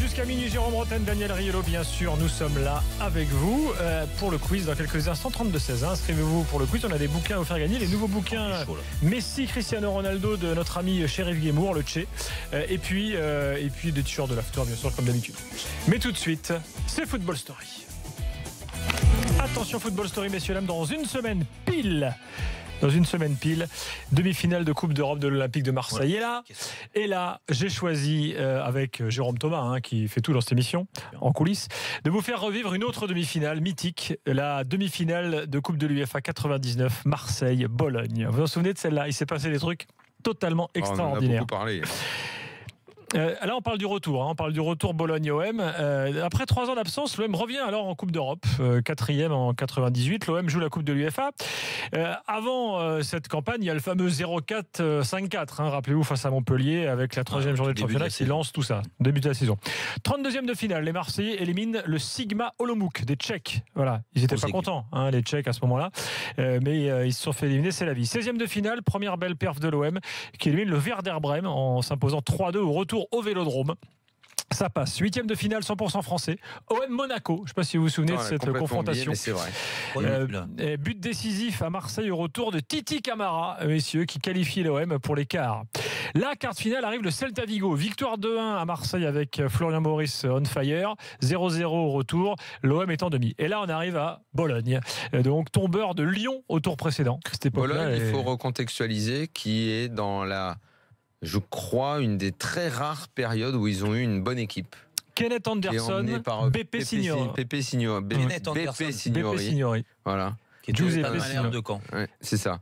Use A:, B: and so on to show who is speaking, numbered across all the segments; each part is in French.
A: Jusqu'à minuit, Jérôme Rotten, Daniel Riolo, bien sûr, nous sommes là avec vous pour le quiz dans quelques instants, 32-16. Inscrivez-vous pour le quiz, on a des bouquins à vous faire gagner, les nouveaux bouquins Messi, Cristiano Ronaldo de notre ami Chérif Guémour, le Tché, et puis des t-shirts de l'After, bien sûr, comme d'habitude. Mais tout de suite, c'est Football Story. Attention, Football Story, messieurs, dames, dans une semaine pile, demi-finale de Coupe d'Europe de l'Olympique de Marseille. Et là, j'ai choisi, avec Jérôme Thomas, qui fait tout dans cette émission, en coulisses, de vous faire revivre une autre demi-finale mythique, la demi-finale de Coupe de l'UEFA 99, Marseille-Bologne. Vous vous souvenez de celle-là? Il s'est passé des trucs totalement extraordinaires.
B: On en a beaucoup parlé.
A: Là, on parle du retour. On parle du retour Bologne-OM. Après 3 ans d'absence, l'OM revient alors en Coupe d'Europe. 4e en 98. L'OM joue la Coupe de l'UEFA. Avant cette campagne, il y a le fameux 0-4-5-4. Rappelez-vous, face à Montpellier, avec la 3e journée de championnat qui lance tout ça. Début de la saison. 32e de finale. Les Marseillais éliminent le Sigma Olomouc des Tchèques. Voilà. Ils n'étaient pas contents, les Tchèques, à ce moment-là. Mais ils se sont fait éliminer. C'est la vie. 16e de finale. Première belle perf de l'OM qui élimine le Werder Brême en s'imposant 3-2 au retour au Vélodrome. Ça passe. 8e de finale, 100% français. OM Monaco. Je ne sais pas si vous vous souvenez de cette confrontation.
B: C'est vrai.
A: But décisif à Marseille au retour de Titi Camara, messieurs, qui qualifie l'OM pour les quarts. La quart finale arrive le Celta Vigo. Victoire 2-1 à Marseille avec Florian Maurice on fire. 0-0 au retour. L'OM est en demi. Et là, on arrive à Bologne. Donc, tombeur de Lyon au tour précédent.
B: Bologne, il faut recontextualiser, qui est dans je crois, une des très rares périodes où ils ont eu une bonne équipe.
A: Kenneth Anderson, Beppe Signori.
B: Beppe Signori. Voilà.
C: Qui était un malheur de camp.
B: Ouais, c'est ça.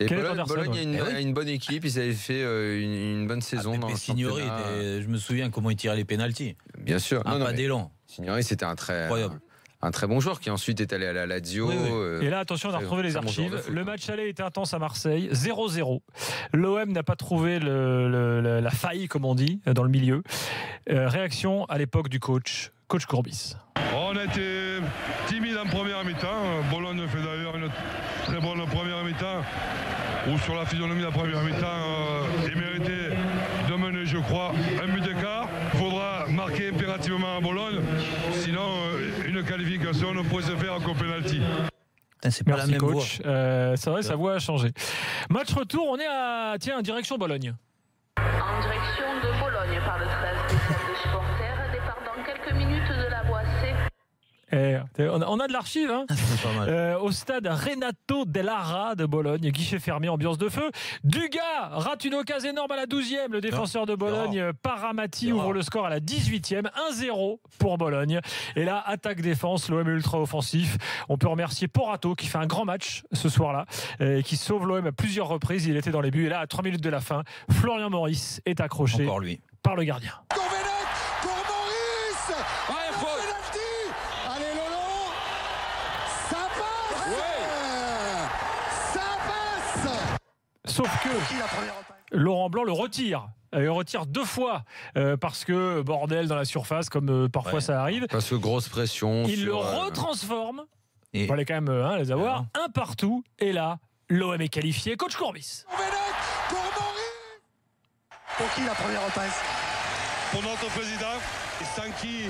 B: Et Bologne a une bonne équipe. Ils avaient fait une bonne saison dans le
C: Signori, je me souviens comment il tirait les pénaltys.
B: Bien sûr.
C: Pas d'élan.
B: Signori, c'était un très bon joueur qui ensuite est allé à la Lazio.
A: Oui. Et là, attention, on a retrouvé les archives. Le match aller était intense à Marseille, 0-0. L'OM n'a pas trouvé la faille, comme on dit, dans le milieu. Réaction à l'époque du coach Courbis.
D: On a été timide en première mi-temps. Bologne fait d'ailleurs une très bonne première mi-temps, où sur la physionomie de la première mi-temps, il méritait de mener, je crois, un but d'écart. Il faudra marquer impérativement à Bologne, sinon une qualification ne pourrait se faire qu'au pénalty.
C: C'est pas la même
A: coach. C'est vrai, sa voix a changé. Match retour, on est en direction Bologne.
E: En direction de Bologne par le 13 spécial de supporters, départ dans quelques minutes de la voie C.
A: On a de l'archive au stade Renato Dell'Ara de Bologne, guichet fermé, ambiance de feu. Dugas rate une occasion énorme à la 12e. Le défenseur de Bologne, Paramati, ouvre le score à la 18e. 1-0 pour Bologne. Et là, attaque-défense, l'OM ultra offensif. On peut remercier Porato qui fait un grand match ce soir-là, qui sauve l'OM à plusieurs reprises. Il était dans les buts. Et là, à 3 minutes de la fin, Florian Maurice est accroché par le gardien. Sauf que Laurent Blanc le retire. Il retire 2 fois parce que bordel dans la surface, comme parfois ça arrive.
B: Parce que grosse pression.
A: Il le retransforme. Il fallait quand même les avoir. Un partout. Et là, l'OM est qualifié. Coach Courbis.
F: Pour qui la première passe?
D: Pour notre président, sans qui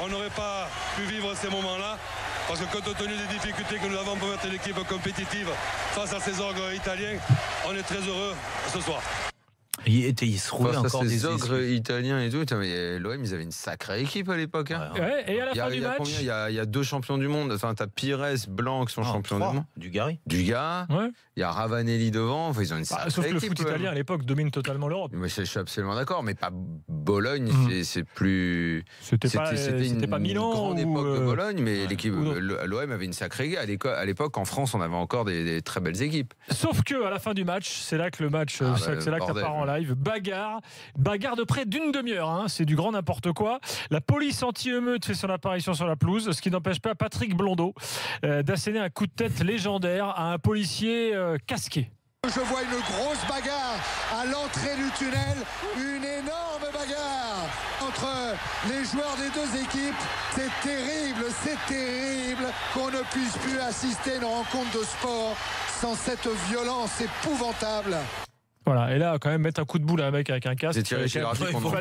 D: on n'aurait pas pu vivre ces moments-là. Parce que compte tenu des difficultés que nous avons pour mettre l'équipe compétitive face à ces ogres italiens, on est très heureux ce soir.
C: Il se trouvait encore
B: des ogres italiens et tout. Mais l'OM, ils avaient une sacrée équipe à l'époque.
A: Et à la fin du match,
B: il y a 2 champions du monde. Enfin, t'as Pires, Blanc qui sont champions du monde. Dugas. Il y a Ravanelli devant. Enfin, ils ont une sacrée équipe.
A: Sauf que le foot italien à l'époque domine totalement l'Europe.
B: Mais je suis absolument d'accord, mais pas Bologne. C'est plus.
A: C'était pas Milan.
B: Grande époque de Bologne, mais l'OM avait une sacrée. À l'époque, en France, on avait encore des très belles équipes.
A: Sauf que à la fin du match, c'est là que le match, c'est là que ça part en live. Bagarre de près d'une demi-heure. C'est du grand n'importe quoi. La police anti-émeute fait son apparition sur la pelouse, ce qui n'empêche pas Patrick Blondeau d'asséner un coup de tête légendaire à un policier casqué.
F: Je vois une grosse bagarre à l'entrée du tunnel, une énorme bagarre entre les joueurs des 2 équipes. C'est terrible qu'on ne puisse plus assister à une rencontre de sport sans cette violence épouvantable.
A: Voilà, et là, quand même, mettre un coup de boule à un mec avec un casque.
B: C'est Thierry Gilardi qu'on entend.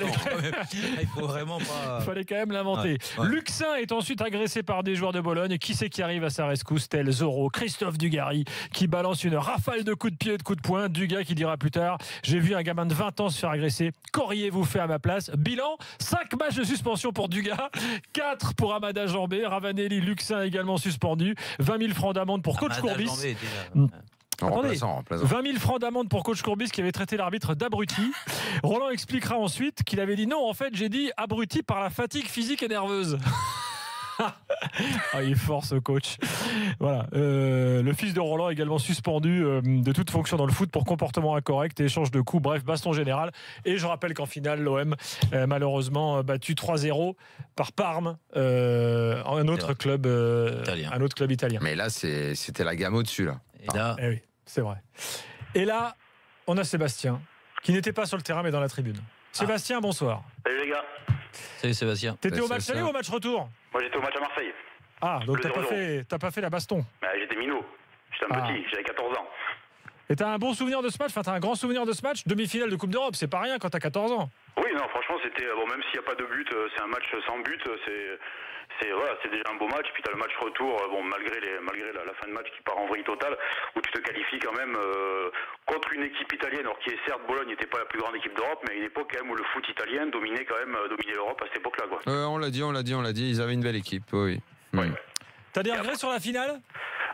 C: Il faut vraiment pas.
A: Il fallait quand même l'inventer.
C: Ouais.
A: Luxin est ensuite agressé par des joueurs de Bologne. Qui c'est qui arrive à sa rescousse? Tel Zorro, Christophe Dugarry, qui balance une rafale de coups de pied et de coups de poing. Dugas qui dira plus tard: j'ai vu un gamin de 20 ans se faire agresser. Qu'auriez-vous fait à ma place? Bilan, 5 matchs de suspension pour Dugas, 4 pour Amada Jambé. Ravanelli, Luxin également suspendu. 20 000 francs d'amende pour coach Courbis. Attendez, 20 000 francs d'amende pour coach Courbis qui avait traité l'arbitre d'abruti. Roland expliquera ensuite qu'il avait dit non, en fait j'ai dit abruti par la fatigue physique et nerveuse. Il est fort ce coach. Voilà. Le fils de Roland également suspendu de toute fonction dans le foot pour comportement incorrect et échange de coups. Bref, baston général. Et je rappelle qu'en finale, l'OM malheureusement battu 3-0 par Parme, un autre club italien.
B: Mais là, c'était la gamme au-dessus là.
C: Et là,
A: oui, c'est vrai. Et là, on a Sébastien qui n'était pas sur le terrain mais dans la tribune. Sébastien, bonsoir.
G: Salut les gars.
C: Salut Sébastien.
A: T'étais au match aller ou au match retour?
G: Moi j'étais au match à Marseille.
A: Ah, donc t'as pas fait la baston.
G: J'étais minot. J'étais un petit, j'avais 14 ans.
A: Et t'as un bon souvenir de ce match? Enfin, t'as un grand souvenir de ce match? Demi-finale de Coupe d'Europe, c'est pas rien quand t'as 14 ans.
G: Oui, non, franchement, c'était. Bon, même s'il n'y a pas de but, c'est un match sans but. C'est déjà un beau match. Puis tu as le match retour, malgré la fin de match qui part en vrille totale, où tu te qualifies quand même contre une équipe italienne, alors qui est certes, Bologne n'était pas la plus grande équipe d'Europe, mais à une époque quand même où le foot italien dominait l'Europe à cette époque-là.
B: On l'a dit, ils avaient une belle équipe, oui.
G: Ouais.
A: T'as des regrets sur la finale?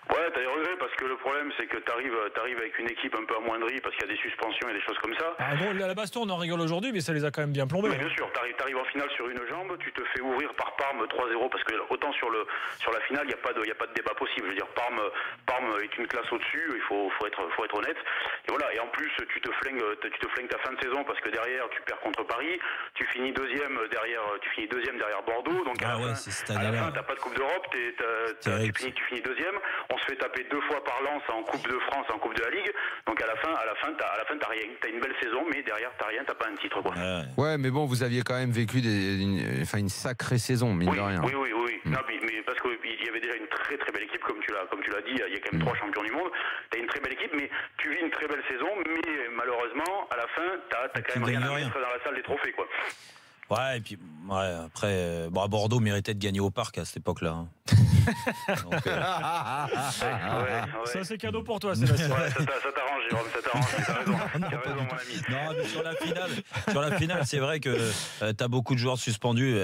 G: Ouais, t'as des regrets parce que le problème c'est que t'arrives avec une équipe un peu amoindrie parce qu'il y a des suspensions et des choses comme ça.
A: Ah bon, la baston on en rigole aujourd'hui, mais ça les a quand même bien plombés.
G: Oui, bien sûr, t'arrives en finale sur une jambe, tu te fais ouvrir par Parme 3-0 parce que autant sur la finale il y a pas de débat possible. Je veux dire, Parme est une classe au-dessus, il faut être honnête. Et voilà, et en plus tu te flingues ta fin de saison parce que derrière tu perds contre Paris, tu finis deuxième derrière Bordeaux, donc à la fin t'as pas de Coupe d'Europe, tu finis deuxième. On se fait taper 2 fois par Lens en Coupe de France, en Coupe de la Ligue. Donc à la fin t'as rien. T'as une belle saison, mais derrière t'as rien, t'as pas un titre quoi.
B: Ouais, mais bon, vous aviez quand même vécu une sacrée saison, mine de rien.
G: Oui. Non, mais parce qu'il y avait déjà une très très belle équipe, comme tu l'as dit. Il y a quand même 3 champions du monde. T'as une très belle équipe, mais tu vis une très belle saison, mais malheureusement à la fin t'as quand même rien à mettre dans la salle des trophées quoi.
C: Ouais, et puis après, à Bordeaux méritait de gagner au parc à cette époque-là. Donc,
A: Ça c'est cadeau pour toi, Sébastien.
G: Ouais, ça t'arrange, Jérôme, ça t'arrange. T'as raison, mon ami.
C: Non, mais sur la finale, c'est vrai que t'as beaucoup de joueurs suspendus.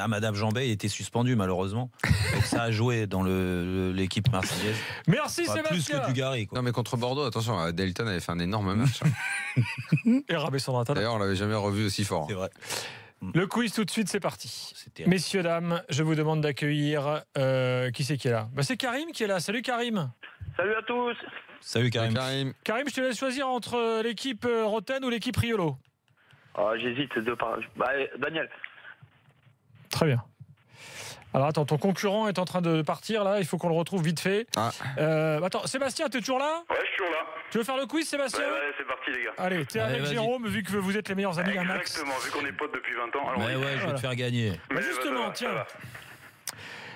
C: Amada Jambé était suspendu malheureusement. Donc ça a joué dans l'équipe marseillaise.
A: Merci Sébastien.
C: Plus que Dugarry.
B: Non, mais contre Bordeaux, attention, Delton avait fait un énorme match.
A: Et Rabé Sandrin.
B: D'ailleurs, on l'avait jamais revu aussi fort.
C: C'est vrai.
A: Le quiz tout de suite, c'est parti. Messieurs, dames, je vous demande d'accueillir qui c'est qui est là? C'est Karim qui est là. Salut Karim.
H: Salut à tous.
C: Salut Karim.
A: Karim, je te laisse choisir entre l'équipe Roten ou l'équipe Riolo.
H: J'hésite Daniel.
A: Très bien. Alors attends, ton concurrent est en train de partir là, il faut qu'on le retrouve vite fait. Attends, Sébastien, t'es toujours là?
G: Ouais, je suis toujours là.
A: Tu veux faire le quiz, Sébastien?
G: Ouais, c'est parti les gars.
A: Allez, t'es avec Jérôme, vu que vous êtes les meilleurs amis d'un Max.
G: Exactement, vu qu'on est potes depuis 20 ans.
C: Alors, je vais te faire gagner.
A: Justement, tiens.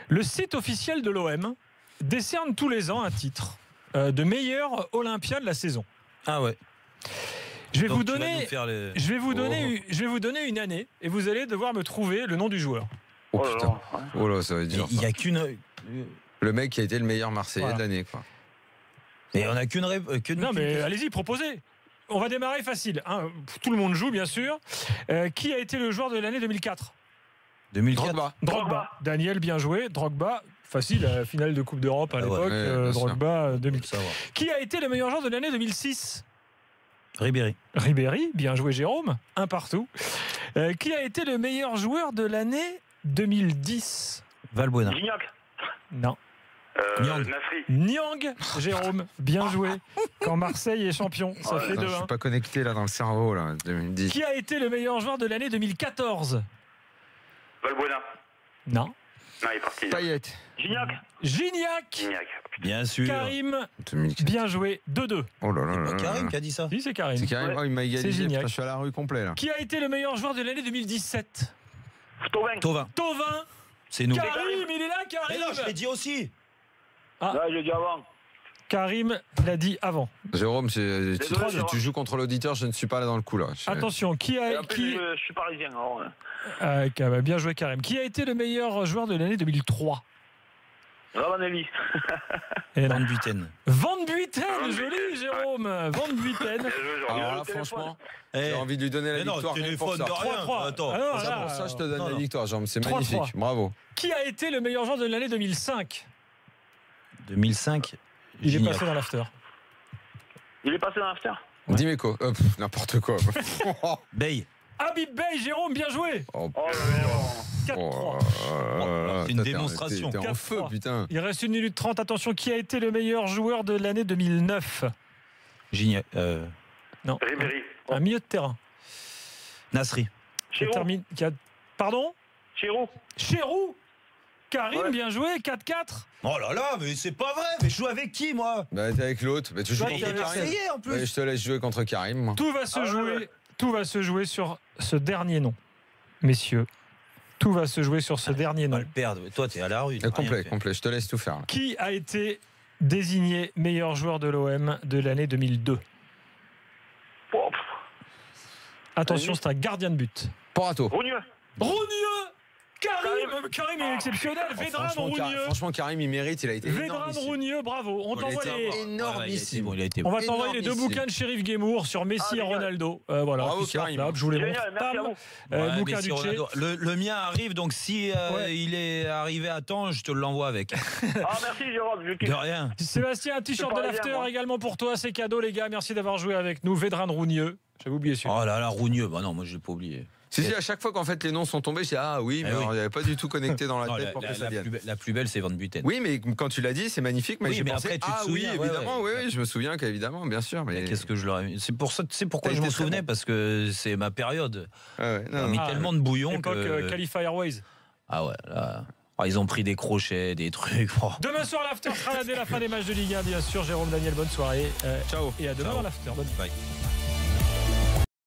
A: Le site officiel de l'OM décerne tous les ans un titre de meilleur Olympien de la saison.
C: Ah ouais.
A: Je vais vous donner une année et vous allez devoir me trouver le nom du joueur.
B: Oh putain. Oh là, ça va être dur.
C: Il n'y a qu'une.
B: Le mec qui a été le meilleur Marseillais de l'année, quoi.
C: Et on n'a qu'une.
A: Non, mais allez-y, proposez. On va démarrer facile. Tout le monde joue, bien sûr. Qui a été le joueur de l'année 2004?
C: 2004.
A: Drogba. Daniel, bien joué. Drogba. Facile, finale de Coupe d'Europe à l'époque. Drogba, 2004. Qui a été le meilleur joueur de l'année 2006?
C: Ribéry,
A: bien joué Jérôme. 1 partout. Qui a été le meilleur joueur de l'année 2010?
C: Valbuena.
H: Gignac.
A: Non.
G: Nasri.
A: Niang, Jérôme, bien joué. Quand Marseille est champion, ça fait 2-1.
B: Je suis pas connecté là dans le cerveau là. 2010.
A: Qui a été le meilleur joueur de l'année 2014?
G: Valbuena.
A: Non.
G: Non, il est parti.
B: Payet.
A: Gignac.
C: Bien sûr.
A: Karim,
B: 2004.
A: bien joué. 2-2.
B: Oh là là.
C: C'est Karim qui a dit ça.
A: Oui, c'est Karim.
B: C'est Karim. Il m'a égalisé.
A: Gignac.
B: Je suis à la rue complet là.
A: Qui a été le meilleur joueur de l'année 2017?
C: Thauvin.
A: Karim,
C: C'est nous.
A: il est là, Karim.
C: Mais non, je l'ai dit aussi.
H: Là, je l'ai dit avant.
A: Karim l'a dit avant.
B: Jérôme,
H: Désolé, Jérôme.
B: tu joues contre l'auditeur, je ne suis pas là dans le coup là.
A: Attention, qui a.
H: Et en plus, je suis parisien. Alors,
A: Bien joué, Karim. Qui a été le meilleur joueur de l'année 2003?
H: Ravanelli.
C: Van Buiten.
A: Van Buiten, joli, Jérôme. Van Buiten.
H: Bien joué, Jérôme.
B: Alors
H: Le
B: là,
H: téléphone.
B: franchement,
C: Eh,
B: j'ai envie de lui donner la
C: mais non,
B: victoire. rien que pour
C: téléphone
B: ça.
C: de rien.
A: 3-3.
C: Attends.
A: Alors,
B: Ça,
A: là,
B: pour ça, je te donne
C: non,
B: la
C: non.
B: victoire, Jérôme. C'est
A: 3-3.
B: magnifique. Bravo.
A: Qui a été le meilleur joueur de l'année 2005?
C: 2005.
A: Il est
C: Gignac.
A: passé dans l'after.
H: Il est passé dans l'after.
A: Ouais.
B: Dimeco. N'importe quoi.
C: Bey.
A: Habib Bey, Jérôme, bien joué.
B: Oh,
H: Oh là là.
A: 4-3.
C: C'est une démonstration.
B: T'es en
A: 4-3.
B: feu, putain.
A: Il reste 1 minute 30. Attention, qui a été le meilleur joueur de l'année 2009?
C: Gignac.
A: Non.
G: Ribéry.
A: Un milieu de terrain.
C: Nasri.
A: Qui a... Pardon?
H: Chirou.
A: Chéroux. Karim,
H: Ouais.
A: bien joué. 4-4.
C: Oh là là, mais c'est pas vrai. Mais je joue avec qui, moi?
B: Bah, t'es avec l'autre. Bah, tu joues
A: Toi,
B: contre
A: t'es avec
B: Karim.
C: Marseillais en plus.
B: Bah, je te laisse jouer contre Karim. Moi.
A: Tout va se
H: Ah,
A: jouer.
H: ouais.
A: Tout va se jouer sur ce dernier nom, messieurs. Tout va se jouer sur ce dernier
C: On va
A: nom.
C: le perdre. Toi, t'es à la rue. t'as rien
B: Complet,
C: fait.
B: complet. Je te laisse tout faire. là.
A: Qui a été désigné meilleur joueur de l'OM de l'année 2002?
H: Oh,
A: Attention, c'est un gardien de but.
B: Porato.
H: Rougneux.
A: Rougneux. Karim est exceptionnel. Vedran Rougneux.
B: Franchement, Karim, il mérite. Il a été
A: Vedran
B: énormissime.
A: Rougneux, bravo. On
C: Il
A: t'envoie
C: était
A: les...
C: bon.
B: énormissime.
C: Ouais, il a été
A: On
C: bon.
A: va t'envoyer les 2
B: énormissime.
A: bouquins de Shérif Guémour sur Messi
H: Ah,
A: et
H: génial.
A: Ronaldo. Voilà,
B: Bravo,
A: qui sortent
B: Karim.
A: là, je vous les montre.
H: Génial, merci à
A: Pam.
H: vous.
C: Ouais,
A: Bouquin
C: Messi,
A: du Tché.
C: Ronaldo. Le mien arrive, donc si
A: Ouais.
C: il est arrivé à temps, je te l'envoie avec.
H: Ah, merci, Jérôme. Je
C: De
H: kiffe.
C: rien.
A: Sébastien, un t-shirt
H: C'est
A: de
H: pas
A: l'after
H: bien, moi.
A: également pour toi. C'est cadeau, les gars. Merci d'avoir joué avec nous. Vedran Rougneux. J'avais oublié celui-là.
C: Oh là là, Rougneux. Bah non, moi je l'ai pas oublié.
B: Si, à chaque fois qu'en fait les noms sont tombés, j'ai ah oui, mais
C: Eh oui.
B: alors, il n'y avait pas du tout connecté dans la
C: Non,
B: tête pour que ça vienne.
C: la plus belle, c'est Van Buiten.
B: Oui, mais quand tu l'as dit, c'est magnifique. Mais
C: Oui,
B: j'ai
C: mais
B: pensé,
C: après, tu te
B: ah
C: souviens,
B: oui,
C: ouais,
B: évidemment,
C: ouais.
B: oui, je me souviens qu'évidemment, bien sûr.
C: Mais
B: Mais
C: qu'est-ce que je leur ai mis. C'est pour ça, tu sais pourquoi
B: T'as
C: je m'en
B: été très
C: souvenais,
B: bon.
C: parce que c'est ma période.
B: Ouais, ouais,
C: Ils ont
B: non,
C: mis
B: non.
C: tellement de bouillon
A: Époque
C: que.
A: Khalifa Airways.
C: Ah ouais, là. Ah, ils ont pris des crochets, des trucs. Oh.
A: Demain soir, l'after sera là dès la fin des matchs de Ligue 1, bien sûr. Jérôme, Daniel, bonne soirée.
B: Ciao.
A: Et à demain
C: Ciao.
A: dans l'after. Bonne
C: Bye.